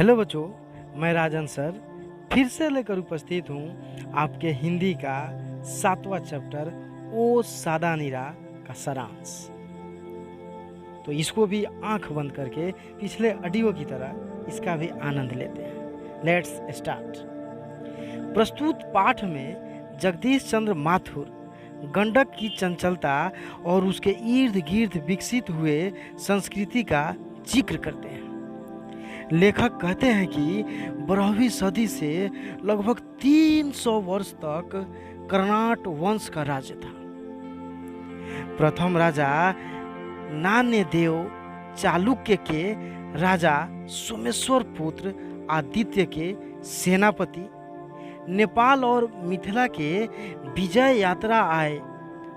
Hello बच्चों, मैं राजन sir फिर से लेकर उपस्थित हूँ आपके हिंदी का 7वां चैप्टर ओ सादा नीरा का सारांश। तो इसको भी आंख बंद करके पिछले ऑडियो की तरह इसका भी आनंद लेते हैं। Let's start. प्रस्तुत पाठ में जगदीश चंद्र माथुर गंडक की चंचलता और उसके इर्द गिर्द विकसित हुए संस्कृति का जिक्र करते हैं। लेखक कहते हैं कि 12वीं सदी से लगभग 300 वर्ष तक कर्नाट वंश का राज्य था। प्रथम राजा नान्यदेव चालुक्य के राजा सोमेश्वर पुत्र आदित्य के सेनापति नेपाल और मिथिला के विजय यात्रा आए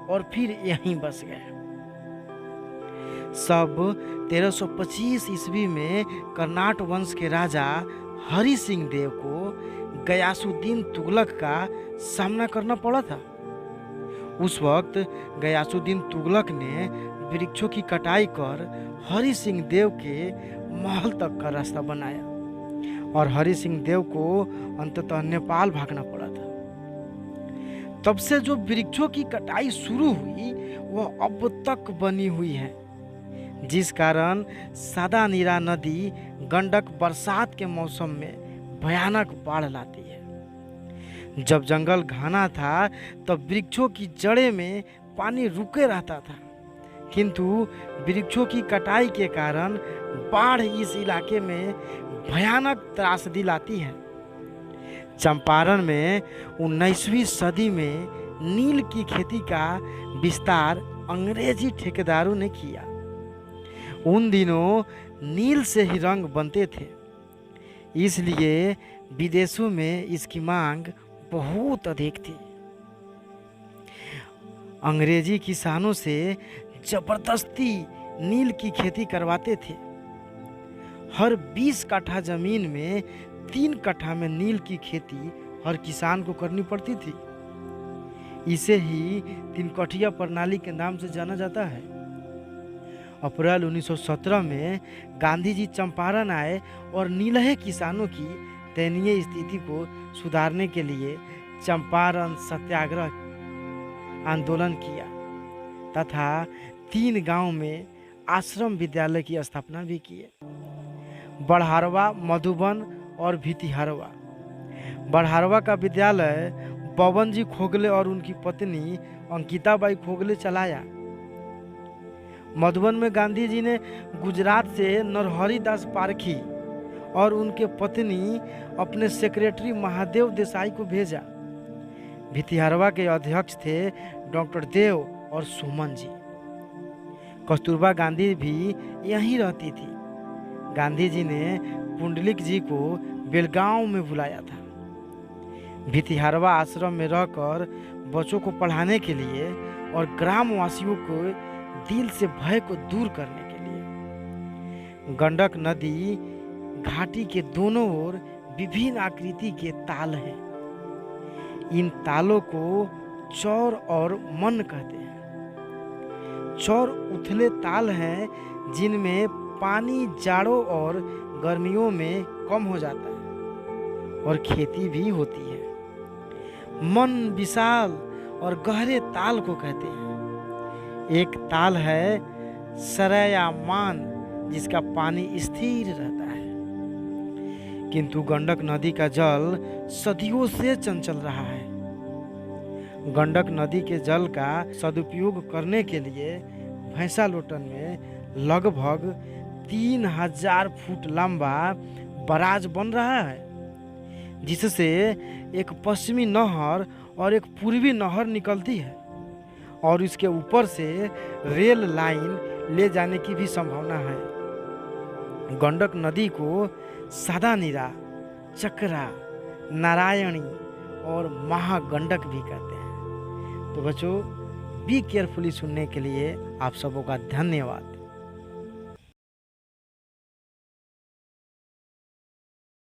और फिर यहीं बस गए। सब 1325 ईस्वी में कर्नाट वंश के राजा हरि सिंह देव को गयासुद्दीन तुगलक का सामना करना पड़ा था। उस वक्त गयासुद्दीन तुगलक ने वृक्षों की कटाई कर हरि सिंह देव के महल तक का रास्ता बनाया और हरि सिंह देव को अंततः नेपाल भागना पड़ा था। तब से जो वृक्षों की कटाई शुरू हुई वह अब तक बनी हुई है, जिस कारण सादा नीरा नदी गंडक बरसात के मौसम में भयानक बाढ़ लाती है। जब जंगल घना था तब वृक्षों की जड़ें में पानी रुके रहता था, किंतु वृक्षों की कटाई के कारण बाढ़ इस इलाके में भयानक त्रासदी लाती है। चंपारण में 19वीं सदी में नील की खेती का विस्तार अंग्रेजी ठेकेदारों ने किया। उन दिनों नील से ही रंग बनते थे, इसलिए विदेशों में इसकी मांग बहुत अधिक थी। अंग्रेजी किसानों से जबरदस्ती नील की खेती करवाते थे। हर 20 कट्ठा जमीन में 3 कट्ठा में नील की खेती हर किसान को करनी पड़ती थी। इसे ही 3 कठिया प्रणाली के नाम से जाना जाता है। अप्रैल 1917 में गांधी जी चंपारण आए और नीलहे किसानों की दयनीय स्थिति को सुधारने के लिए चंपारण सत्याग्रह आंदोलन किया तथा 3 गांव में आश्रम विद्यालय की स्थापना भी किए। बड़हरवा, मधुबन और भितिहरवा। बड़हरवा का विद्यालय बबन जी खोगले और उनकी पत्नी अंकिताबाई खोगले चलाया। मधुबन में गांधी जी ने गुजरात से नरहरि दास पारखी और उनके पत्नी अपने सेक्रेटरी महादेव देसाई को भेजा। भितिहरवा के अध्यक्ष थे डॉक्टर देव और सुमन जी। कस्तूरबा गांधी भी यहीं रहती थी। गांधी जी ने पुंडलिक जी को बेलगांव में बुलाया था। भितिहरवा आश्रम में रहकर बच्चों को पढ़ाने के लिए और ग्रामवासियों को दिल से भय को दूर करने के लिए। गंडक नदी घाटी के दोनों ओर विभिन्न आकृति के ताल हैं। इन तालों को चौर और मन कहते हैं। चौर उथले ताल हैं जिनमें पानी जाड़ों और गर्मियों में कम हो जाता है और खेती भी होती है। मन विशाल और गहरे ताल को कहते हैं। एक ताल है सरयामान जिसका पानी स्थिर रहता है, किंतु गंडक नदी का जल सदियों से चंचल रहा है। गंडक नदी के जल का सदुपयोग करने के लिए भैंसालोटन में लगभग 3000 फुट लंबा बराज बन रहा है, जिससे एक पश्चिमी नहर और एक पूर्वी नहर निकलती है और इसके ऊपर से रेल लाइन ले जाने की भी संभावना है। गंडक नदी को सादा नीरा, चक्रा, नारायणी और महागंडक भी कहते हैं। तो बच्चों, बी केयरफुली सुनने के लिए आप सबों का धन्यवाद।